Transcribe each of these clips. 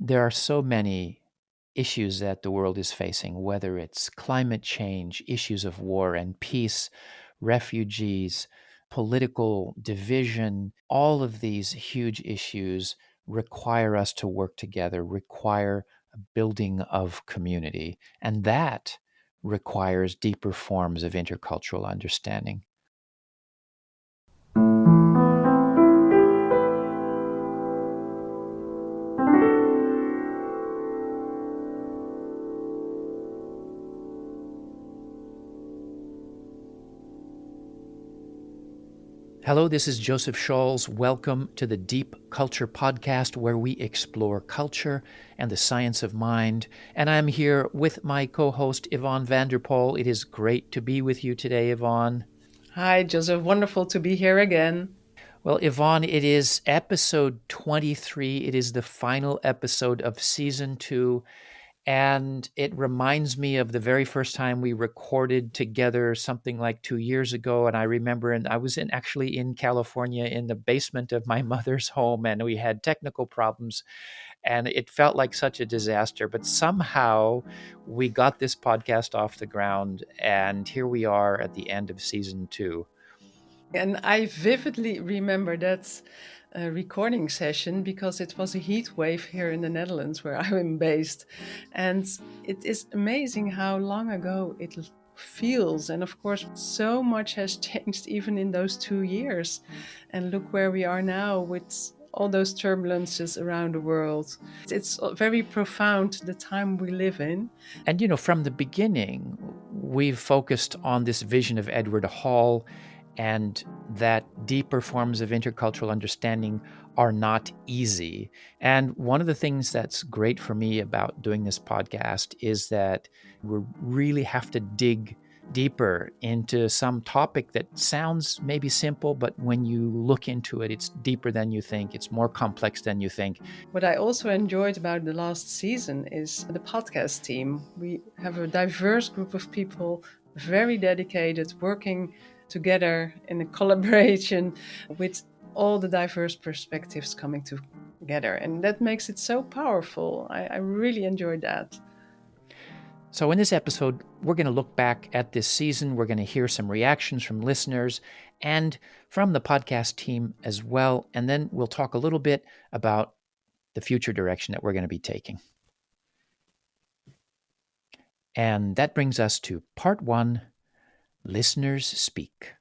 There are so many issues that the world is facing, whether it's climate change, issues of war and peace, refugees, political division. All of these huge issues require us to work together, require a building of community, and that requires deeper forms of intercultural understanding. Hello, this is Joseph Scholz. Welcome to the Deep Culture Podcast, where we explore culture and the science of mind. And I'm here with my co host, Yvonne Vanderpoel. It is great to be with you today, Yvonne. Hi, Joseph. Wonderful to be here again. Well, Yvonne, it is episode 23. It is the final episode of season 2. And it reminds me of the very first time we recorded together something like 2 years ago. And I remember, and I was actually in California in the basement of my mother's home, and we had technical problems, and it felt like such a disaster. But somehow we got this podcast off the ground, and here we are at the end of season 2. And I vividly remember that recording session because it was a heat wave here in the Netherlands where I'm based. And it is amazing how long ago it feels. And of course, so much has changed even in those 2 years. And look where we are now with all those turbulences around the world. It's very profound, the time we live in. And, from the beginning, we've focused on this vision of Edward Hall and that deeper forms of intercultural understanding are not easy. And one of the things that's great for me about doing this podcast is that we really have to dig deeper into some topic that sounds maybe simple, but when you look into it, it's deeper than you think, it's more complex than you think. What I also enjoyed about the last season is the podcast team. We have a diverse group of people, very dedicated, working together in a collaboration with all the diverse perspectives coming together. And that makes it so powerful. I really enjoyed that. So, in this episode, we're going to look back at this season. We're going to hear some reactions from listeners and from the podcast team as well. And then we'll talk a little bit about the future direction that we're going to be taking. And that brings us to part 1, Listeners Speak.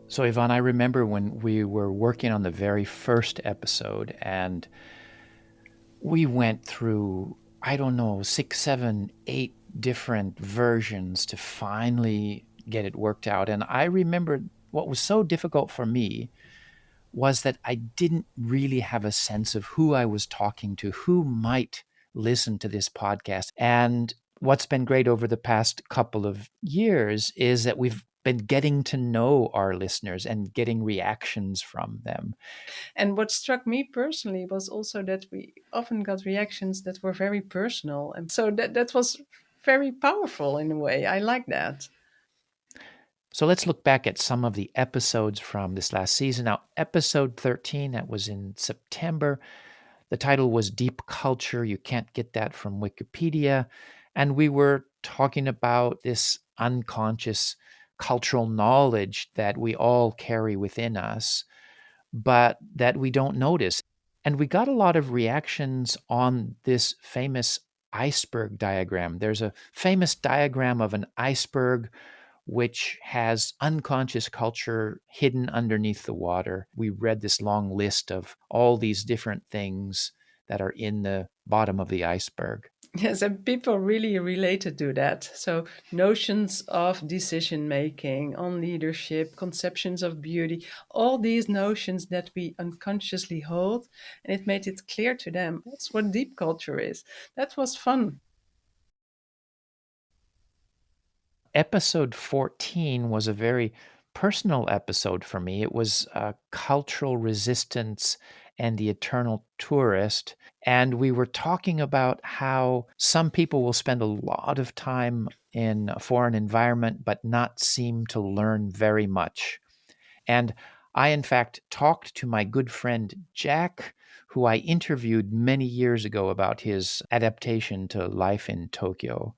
So, Yvonne, I remember when we were working on the very first episode, and we went through, I don't know, 6, 7, 8 different versions to finally get it worked out. And I remember what was so difficult for me was that I didn't really have a sense of who I was talking to, who might listen to this podcast. And what's been great over the past couple of years is that we've been getting to know our listeners and getting reactions from them. And what struck me personally was also that we often got reactions that were very personal. And so that was very powerful in a way. I like that. So let's look back at some of the episodes from this last season. Now, episode 13, that was in September. The title was Deep Culture. You can't get that from Wikipedia. And we were talking about this unconscious cultural knowledge that we all carry within us, but that we don't notice. And we got a lot of reactions on this famous iceberg diagram. There's a famous diagram of an iceberg which has unconscious culture hidden underneath the water. We read this long list of all these different things that are in the bottom of the iceberg. Yes, and people really related to that. So, notions of decision making, on leadership, conceptions of beauty, all these notions that we unconsciously hold, and it made it clear to them. That's what deep culture is. That was fun. Episode 14 was a very personal episode for me. It was cultural resistance and the eternal tourist. And we were talking about how some people will spend a lot of time in a foreign environment but not seem to learn very much. And I, in fact, talked to my good friend Jack, who I interviewed many years ago about his adaptation to life in Tokyo.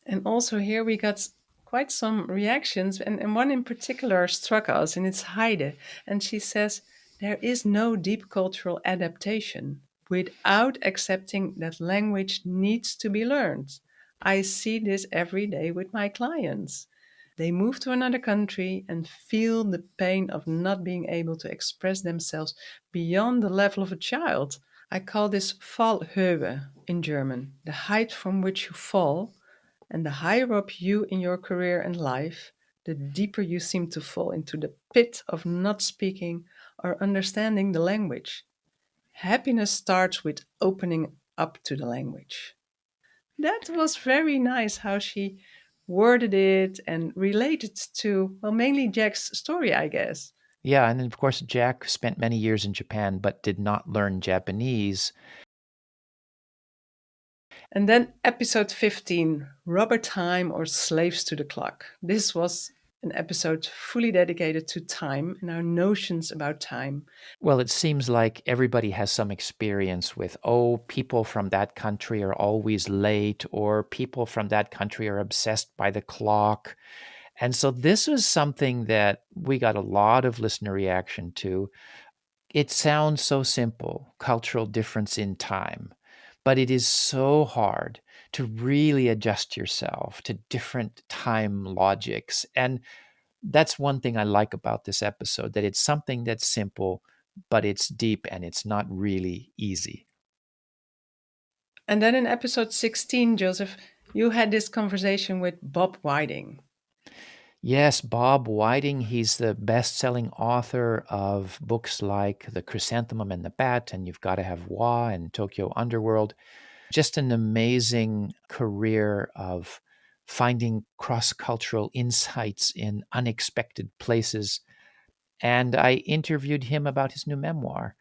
And also here we got quite some reactions, and one in particular struck us, and it's Heide. And she says, there is no deep cultural adaptation without accepting that language needs to be learned. I see this every day with my clients. They move to another country and feel the pain of not being able to express themselves beyond the level of a child. I call this Fallhöhe in German, the height from which you fall, and the higher up you in your career and life, the deeper you seem to fall into the pit of not speaking or understanding the language. Happiness starts with opening up to the language. That was very nice how she worded it and related to, well, mainly Jack's story, I guess. Yeah, and then of course, Jack spent many years in Japan but did not learn Japanese. And then episode 15, Rubber Time or Slaves to the Clock. This was an episode fully dedicated to time and our notions about time. Well, it seems like everybody has some experience with, oh, people from that country are always late, or people from that country are obsessed by the clock. And so this was something that we got a lot of listener reaction to. It sounds so simple, cultural difference in time, but it is so hard to really adjust yourself to different time logics. And that's one thing I like about this episode, that it's something that's simple, but it's deep and it's not really easy. And then in episode 16, Joseph, you had this conversation with Bob Whiting. Yes, Bob Whiting, he's the best-selling author of books like The Chrysanthemum and the Bat, and You've Got to Have Wa and Tokyo Underworld. Just an amazing career of finding cross-cultural insights in unexpected places. And I interviewed him about his new memoir.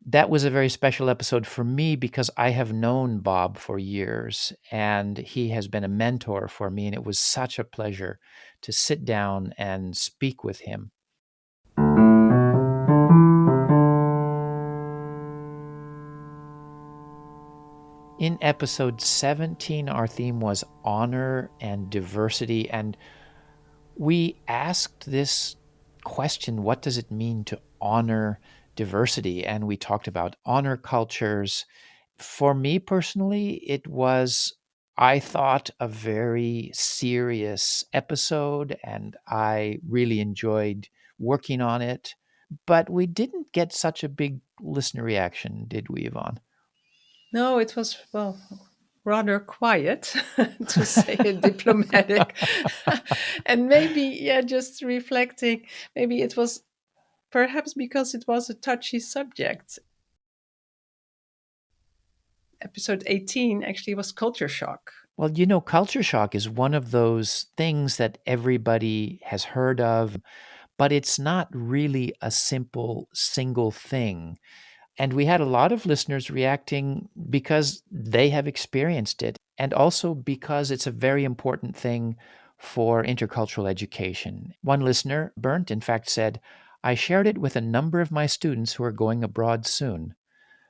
That was a very special episode for me because I have known Bob for years and he has been a mentor for me. And it was such a pleasure to sit down and speak with him. In episode 17, our theme was honor and diversity. And we asked this question, what does it mean to honor diversity? And we talked about honor cultures. For me personally, it was, I thought, a very serious episode, and I really enjoyed working on it. But we didn't get such a big listener reaction, did we, Yvonne? No, it was, well, rather quiet, to say it diplomatic. And maybe, yeah, just reflecting, maybe it was perhaps because it was a touchy subject. Episode 18 actually was culture shock. Well, culture shock is one of those things that everybody has heard of, but it's not really a simple single thing. And we had a lot of listeners reacting because they have experienced it, and also because it's a very important thing for intercultural education. One listener, Bernd, in fact said, I shared it with a number of my students who are going abroad soon.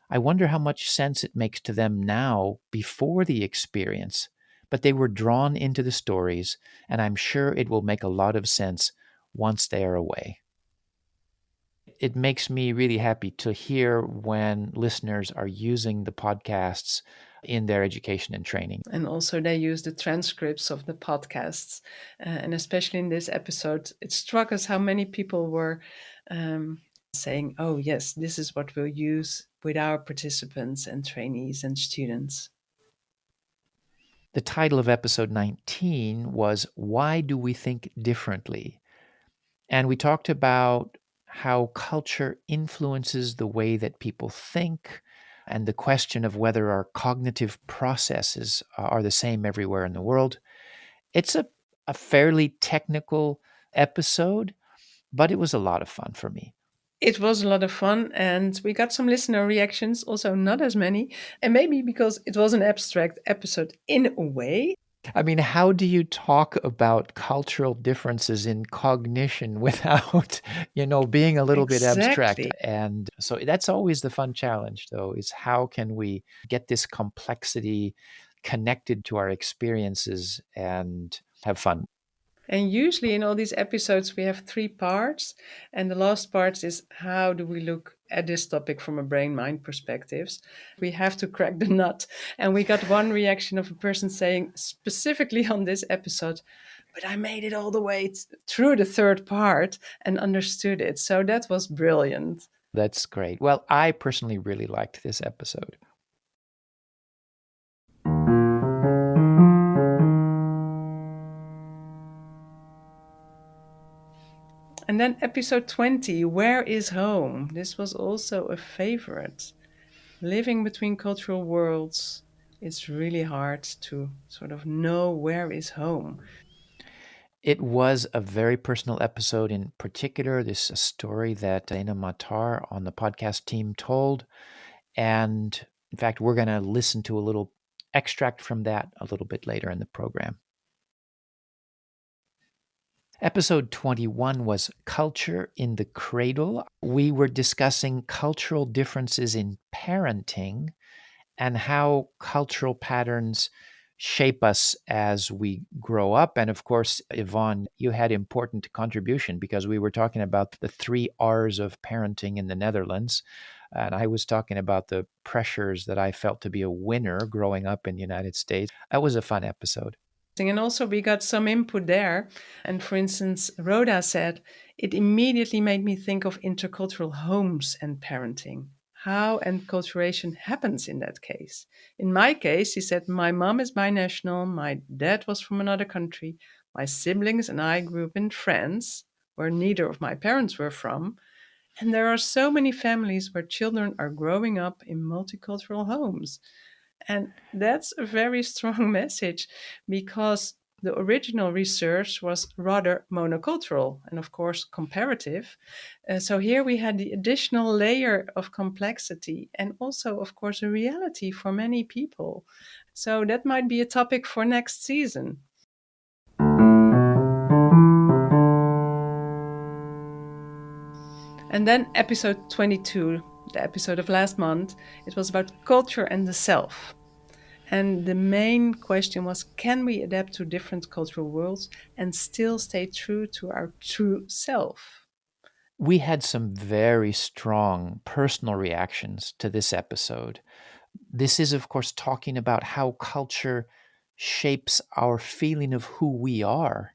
I wonder how much sense it makes to them now before the experience, but they were drawn into the stories, and I'm sure it will make a lot of sense once they are away. It makes me really happy to hear when listeners are using the podcasts in their education and training. And also, they use the transcripts of the podcasts. And especially in this episode, it struck us how many people were saying, oh, yes, this is what we'll use with our participants and trainees and students. The title of episode 19 was Why Do We Think Differently? And we talked about how culture influences the way that people think and the question of whether our cognitive processes are the same everywhere in the world. It's a fairly technical episode, but it was a lot of fun for me. It was a lot of fun, and we got some listener reactions, also not as many. And maybe because it was an abstract episode in a way. I mean, how do you talk about cultural differences in cognition without, being a little bit abstract? Exactly. And so that's always the fun challenge, though, is how can we get this complexity connected to our experiences and have fun? And usually in all these episodes, we have three parts. And the last part is how do we look at this topic from a brain mind perspectives? We have to crack the nut. And we got one reaction of a person saying, specifically on this episode, but I made it all the way through the third part and understood it. So that was brilliant. That's great. Well, I personally really liked this episode. And then episode 20, Where is Home? This was also a favorite. Living between cultural worlds, it's really hard to sort of know where is home. It was a very personal episode. In particular, this story that Dana Matar on the podcast team told. And in fact, we're going to listen to a little extract from that a little bit later in the program. Episode 21 was Culture in the Cradle. We were discussing cultural differences in parenting and how cultural patterns shape us as we grow up. And of course, Yvonne, you had important contribution because we were talking about the 3 R's of parenting in the Netherlands. And I was talking about the pressures that I felt to be a winner growing up in the United States. That was a fun episode. And also, we got some input there. And for instance, Rhoda said, it immediately made me think of intercultural homes and parenting. How enculturation happens in that case. In my case, he said, my mom is binational, my dad was from another country, my siblings and I grew up in France, where neither of my parents were from. And there are so many families where children are growing up in multicultural homes. And that's a very strong message because the original research was rather monocultural and, of course, comparative. So here we had the additional layer of complexity and also, of course, a reality for many people. So that might be a topic for next season. And then episode 22, the episode of last month, it was about culture and the self. And the main question was, can we adapt to different cultural worlds and still stay true to our true self? We had some very strong personal reactions to this episode. This is, of course, talking about how culture shapes our feeling of who we are.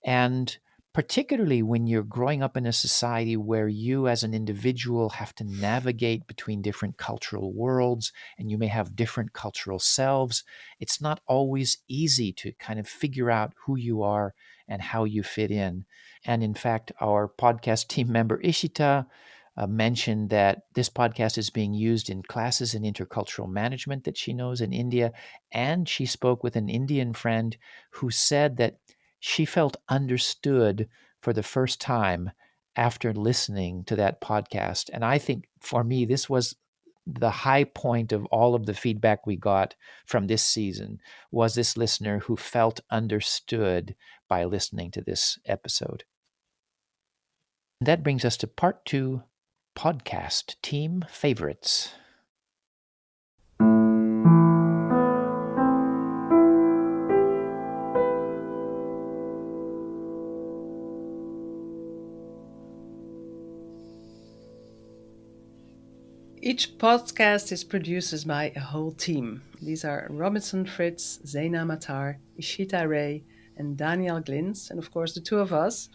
And particularly when you're growing up in a society where you as an individual have to navigate between different cultural worlds and you may have different cultural selves, it's not always easy to kind of figure out who you are and how you fit in. And in fact, our podcast team member Ishita mentioned that this podcast is being used in classes in intercultural management that she knows in India. And she spoke with an Indian friend who said that she felt understood for the first time after listening to that podcast. And I think for me, this was the high point of all of the feedback we got from this season was this listener who felt understood by listening to this episode. And that brings us to part 2, podcast team favorites. Each podcast is produced by a whole team. These are Robinson Fritz, Zaina Matar, Ishita Ray, and Daniel Glintz, and of course the two of us.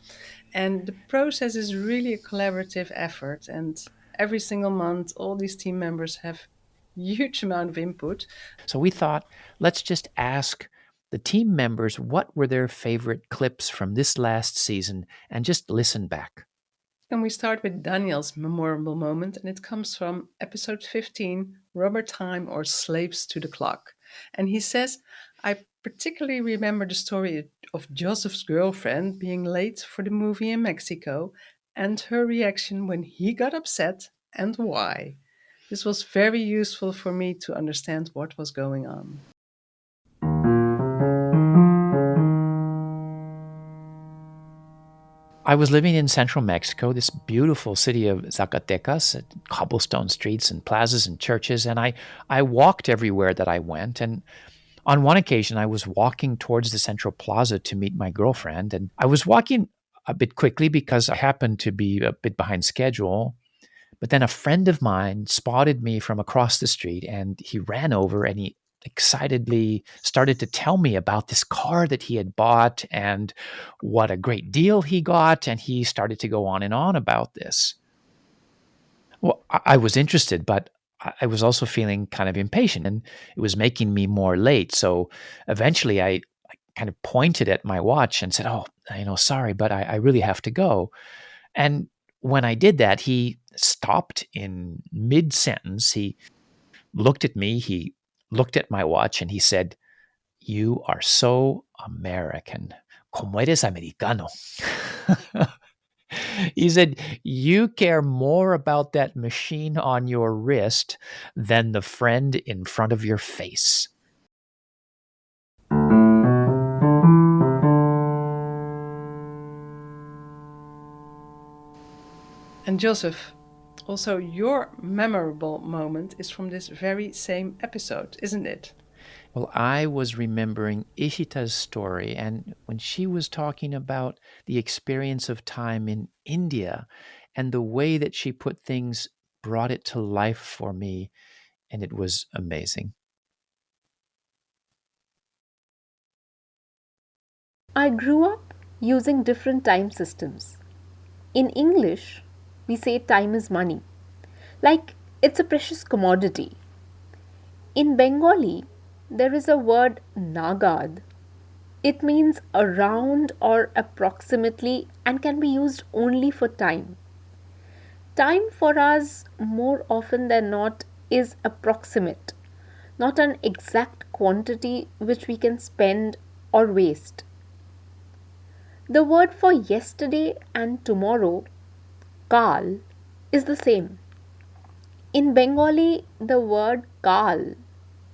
And the process is really a collaborative effort. And every single month, all these team members have huge amount of input. So we thought, let's just ask the team members what were their favorite clips from this last season and just listen back. And we start with Daniel's memorable moment, and it comes from episode 15, Rubber Time or Slaves to the Clock. And he says, I particularly remember the story of Joseph's girlfriend being late for the movie in Mexico and her reaction when he got upset and why. This was very useful for me to understand what was going on. I was living in central Mexico, this beautiful city of Zacatecas, cobblestone streets and plazas and churches, and I walked everywhere that I went. And on one occasion, I was walking towards the central plaza to meet my girlfriend, and I was walking a bit quickly because I happened to be a bit behind schedule. But then a friend of mine spotted me from across the street and he ran over and he excitedly started to tell me about this car that he had bought and what a great deal he got. And he started to go on and on about this. Well, I was interested, but I was also feeling kind of impatient and it was making me more late. So eventually I kind of pointed at my watch and said, "Oh, sorry, but I really have to go." And when I did that, he stopped in mid sentence. He looked at me, he looked at my watch, and he said, "You are so American. Como eres americano." He said, "You care more about that machine on your wrist than the friend in front of your face." And Joseph, also your memorable moment is from this very same episode, isn't it? Well, I was remembering Ishita's story, and when she was talking about the experience of time in India and the way that she put things brought it to life for me, and it was amazing. I grew up using different time systems. In English, we say time is money, like it's a precious commodity. In Bengali, there is a word nagad. It means around or approximately and can be used only for time. Time for us, more often than not, is approximate, not an exact quantity which we can spend or waste. The word for yesterday and tomorrow, kal, is the same. In Bengali, the word kal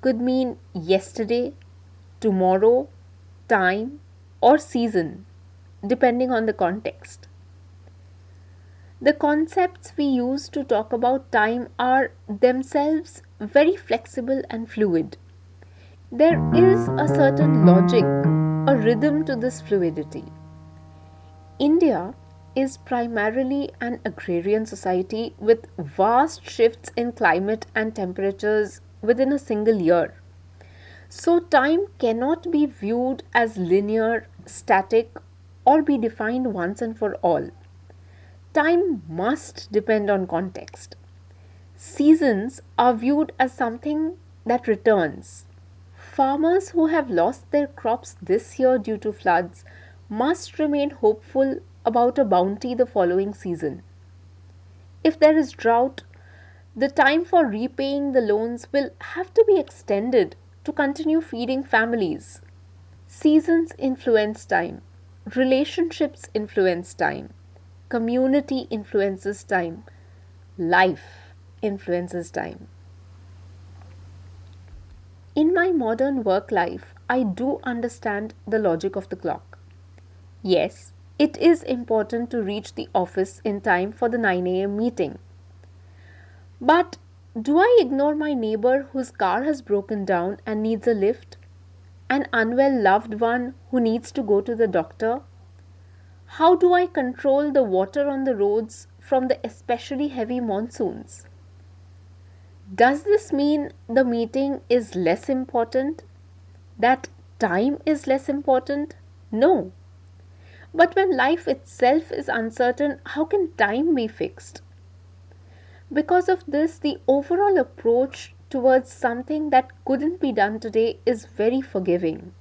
could mean yesterday, tomorrow, time, or season, depending on the context. The concepts we use to talk about time are themselves very flexible and fluid. There is a certain logic, a rhythm to this fluidity. India is primarily an agrarian society with vast shifts in climate and temperatures within a single year. So, time cannot be viewed as linear, static, or be defined once and for all. Time must depend on context. Seasons are viewed as something that returns. Farmers who have lost their crops this year due to floods must remain hopeful about a bounty the following season. If there is drought, the time for repaying the loans will have to be extended to continue feeding families. Seasons influence time, relationships influence time, community influences time, life influences time. In my modern work life, I do understand the logic of the clock. Yes, it is important to reach the office in time for the 9 a.m. meeting. But do I ignore my neighbor whose car has broken down and needs a lift? An unwell loved one who needs to go to the doctor? How do I control the water on the roads from the especially heavy monsoons? Does this mean the meeting is less important? That time is less important? No. But when life itself is uncertain, how can time be fixed? Because of this, the overall approach towards something that couldn't be done today is very forgiving.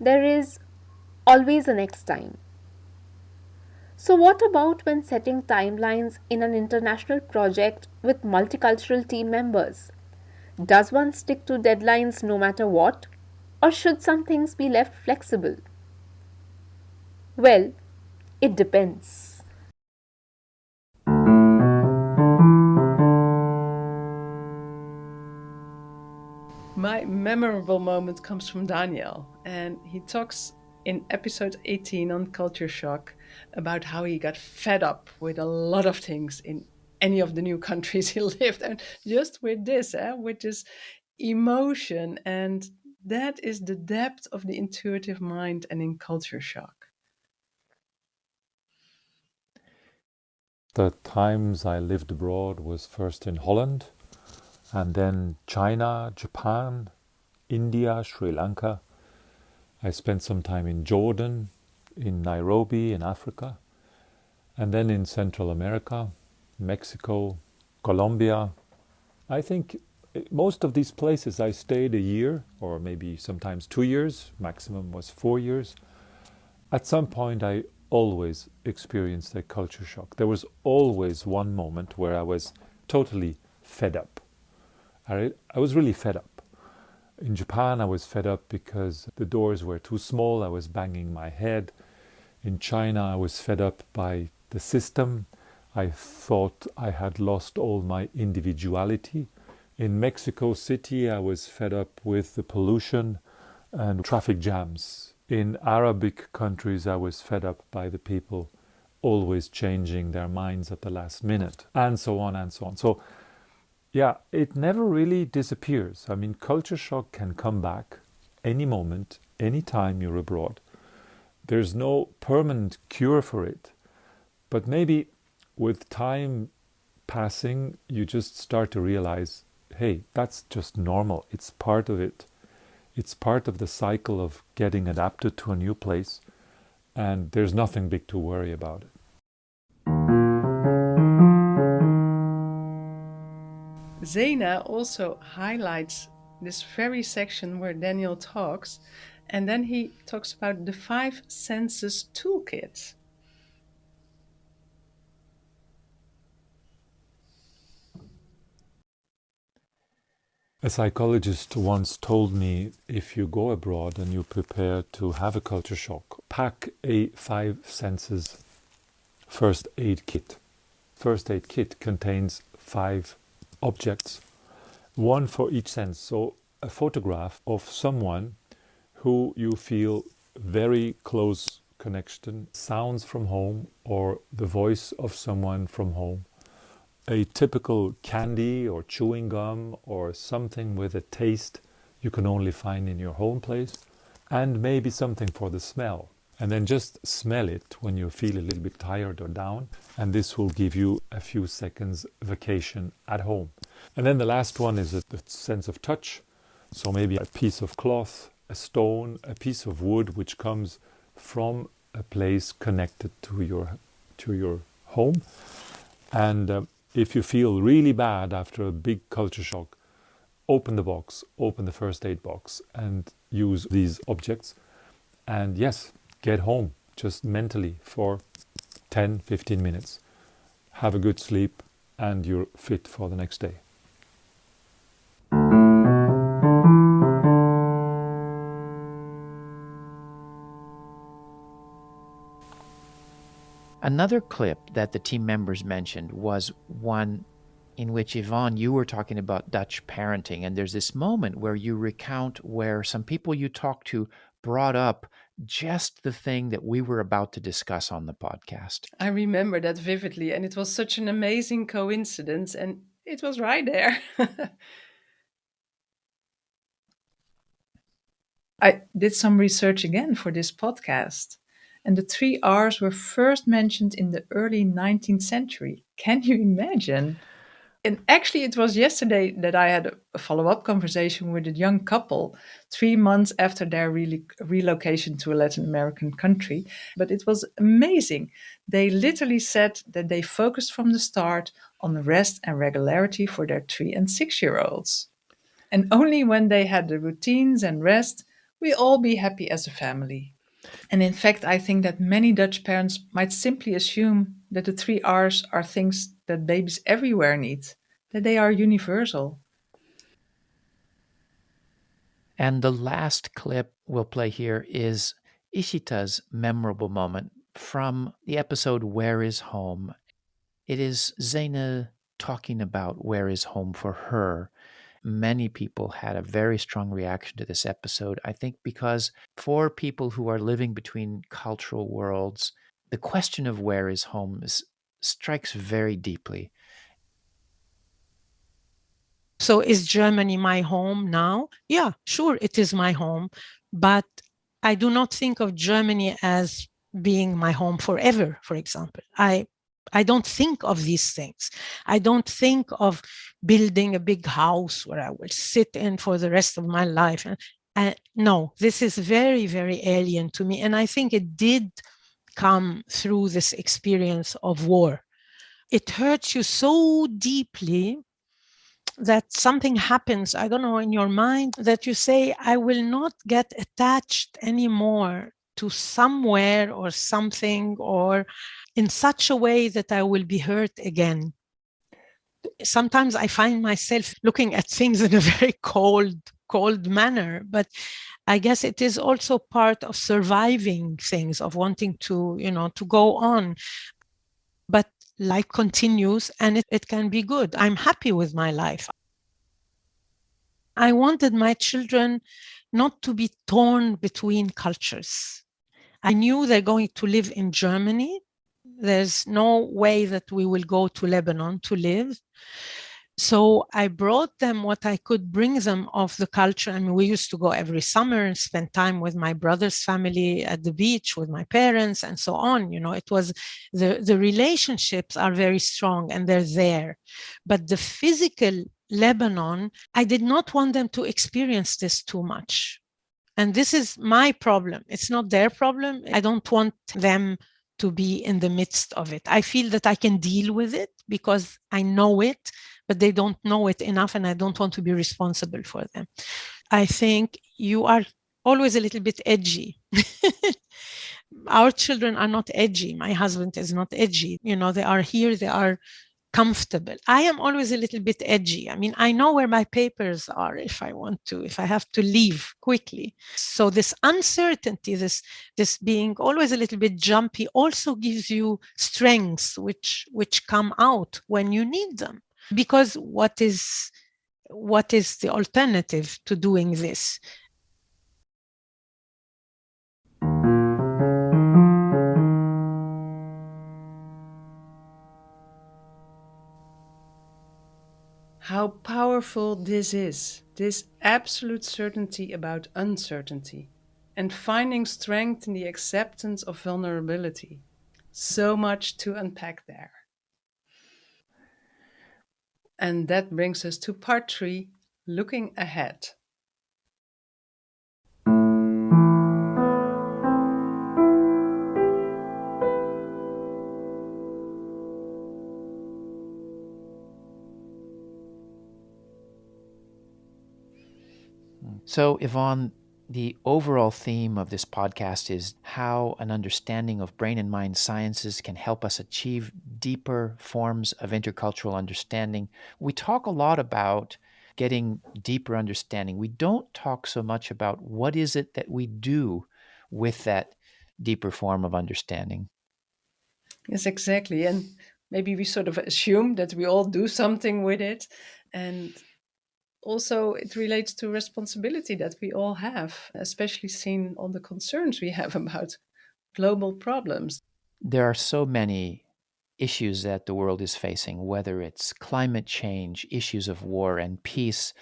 There is always a next time. So, what about when setting timelines in an international project with multicultural team members? Does one stick to deadlines no matter what? Or should some things be left flexible? Well, it depends. My memorable moment comes from Daniel, and he talks in episode 18 on culture shock about how he got fed up with a lot of things in any of the new countries he lived, and just with this, with this emotion, and that is the depth of the intuitive mind and in culture shock. The times I lived abroad was first in Holland, and then China, Japan, India, Sri Lanka. I spent some time in Jordan, in Nairobi, in Africa, and then in Central America, Mexico, Colombia. I think most of these places I stayed a year, or maybe sometimes 2 years, maximum was 4 years. At some point, I always experienced a culture shock. There was always one moment where I was totally fed up. I was really fed up. In Japan, I was fed up because the doors were too small. I was banging my head. In China, I was fed up by the system. I thought I had lost all my individuality. In Mexico City, I was fed up with the pollution and traffic jams. In Arabic countries, I was fed up by the people always changing their minds at the last minute, and so on and so on. So, yeah, it never really disappears. I mean, culture shock can come back any moment, any time you're abroad. There's no permanent cure for it. But maybe with time passing, you just start to realize, hey, that's just normal. It's part of it. It's part of the cycle of getting adapted to a new place, and there's nothing big to worry about it. Zena also highlights this very section where Daniel talks, and then he talks about the 5 senses toolkit. A psychologist once told me, if you go abroad and you prepare to have a culture shock, pack a 5 senses first aid kit. First aid kit contains 5 objects, one for each sense. So a photograph of someone who you feel very close connection, sounds from home, or the voice of someone from home. A typical candy or chewing gum or something with a taste you can only find in your home place, and maybe something for the smell. And then just smell it when you feel a little bit tired or down, and this will give you a few seconds vacation at home. And then the last one is the sense of touch. So maybe a piece of cloth, a stone, a piece of wood which comes from a place connected to your home. And if you feel really bad after a big culture shock, open the box, open the first aid box, and use these objects. And yes, get home just mentally for 10-15 minutes. Have a good sleep, and you're fit for the next day. Another clip that the team members mentioned was one in which, Yvonne, you were talking about Dutch parenting, and there's this moment where you recount where some people you talked to brought up just the thing that we were about to discuss on the podcast. I remember that vividly, and it was such an amazing coincidence, and it was right there. I did some research again for this podcast, and the 3 R's were first mentioned in the early 19th century. Can you imagine? And actually, it was yesterday that I had a follow-up conversation with a young couple 3 months after their relocation to a Latin American country. But it was amazing. They literally said that they focused from the start on rest and regularity for their 3 and 6-year-olds. And only when they had the routines and rest, we all be happy as a family. And in fact, I think that many Dutch parents might simply assume that the 3 R's are things that babies everywhere need, that they are universal. And the last clip we'll play here is Ishita's memorable moment from the episode Where is Home? It is Zaina talking about where is home for her. many people had a very strong reaction to this episode. I think because for people who are living between cultural worlds, the question of where is home strikes very deeply. So is Germany my home now? Yeah, sure, it is my home. But I do not think of Germany as being my home forever, for example. I don't think of these things. I don't think of building a big house where I will sit in for the rest of my life. No, this is very, very alien to me. And I think it did come through this experience of war. It hurts you so deeply that something happens, I don't know, in your mind that you say, I will not get attached anymore to somewhere or something or in such a way that I will be hurt again. Sometimes I find myself looking at things in a very cold manner, but I guess it is also part of surviving things, of wanting to, to go on. But life continues and it can be good. I'm happy with my life. I wanted my children not to be torn between cultures. I knew they're going to live in Germany. There's no way that we will go to Lebanon to live. So I brought them what I could bring them of the culture. I mean, we used to go every summer and spend time with my brother's family at the beach with my parents and so on. It was the relationships are very strong and they're there. But the physical Lebanon, I did not want them to experience this too much. And this is my problem. It's not their problem. I don't want them to be in the midst of it. I feel that I can deal with it because I know it, but they don't know it enough and I don't want to be responsible for them. I think you are always a little bit edgy. Our children are not edgy. My husband is not edgy. They are here, they are comfortable. I am always a little bit edgy. I mean, I know where my papers are if I have to leave quickly. So this uncertainty, this being always a little bit jumpy also gives you strengths which come out when you need them. Because what is the alternative to doing this? How powerful this is, this absolute certainty about uncertainty, and finding strength in the acceptance of vulnerability. So much to unpack there. And that brings us to part 3, looking ahead. So, Yvonne, the overall theme of this podcast is how an understanding of brain and mind sciences can help us achieve deeper forms of intercultural understanding. We talk a lot about getting deeper understanding. We don't talk so much about what is it that we do with that deeper form of understanding. Yes, exactly. And maybe we sort of assume that we all do something with it. And also it relates to responsibility that we all have, especially seeing all the concerns we have about global problems. There are so many issues that the world is facing, whether it's climate change, issues of war and peace,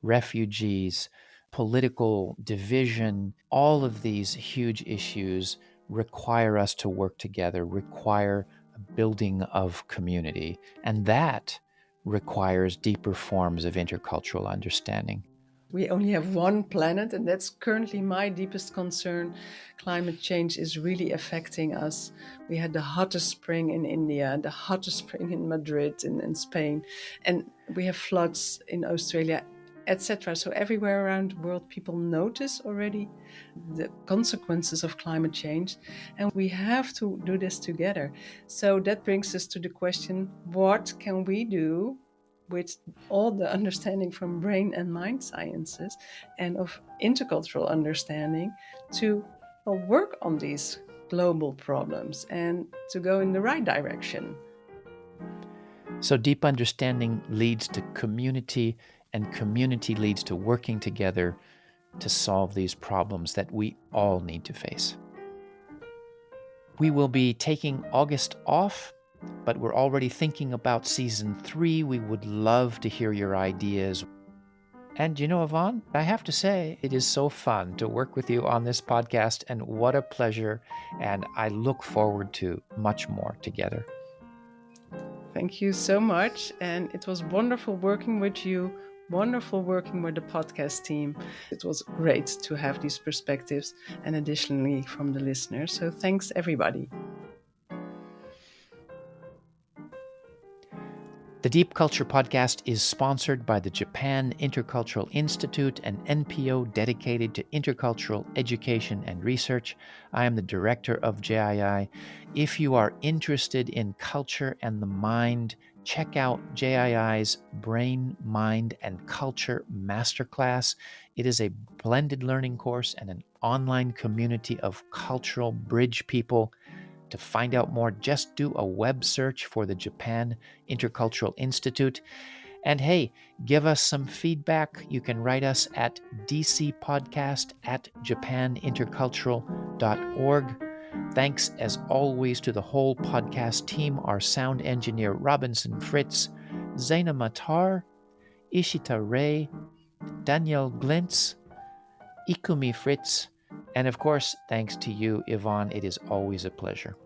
refugees, political division. All of these huge issues require us to work together, require a building of community, and that requires deeper forms of intercultural understanding. We only have one planet, and that's currently my deepest concern. Climate change is really affecting us. We had the hottest spring in India, the hottest spring in Madrid, in Spain, and we have floods in Australia, etc. So everywhere around the world, people notice already the consequences of climate change, and we have to do this together. So that brings us to the question, what can we do with all the understanding from brain and mind sciences and of intercultural understanding to work on these global problems and to go in the right direction? So deep understanding leads to community, and community leads to working together to solve these problems that we all need to face. We will be taking August off, but we're already thinking about season 3. We would love to hear your ideas. And you know, Yvonne, I have to say, it is so fun to work with you on this podcast, and what a pleasure. And I look forward to much more together. Thank you so much. And it was wonderful working with you, wonderful working with the podcast team. It was great to have these perspectives and additionally from the listeners. So thanks, everybody. The Deep Culture Podcast is sponsored by the Japan Intercultural Institute, an NPO dedicated to intercultural education and research. I am the director of JII. If you are interested in culture and the mind, check out JII's Brain, Mind, and Culture Masterclass. It is a blended learning course and an online community of cultural bridge people. To find out more, just do a web search for the Japan Intercultural Institute. And hey, give us some feedback. You can write us at dcpodcast@japanintercultural.org. Thanks, as always, to the whole podcast team, our sound engineer Robinson Fritz, Zaina Matar, Ishita Ray, Danielle Glintz, Ikumi Fritz, and of course, thanks to you, Yvonne. It is always a pleasure.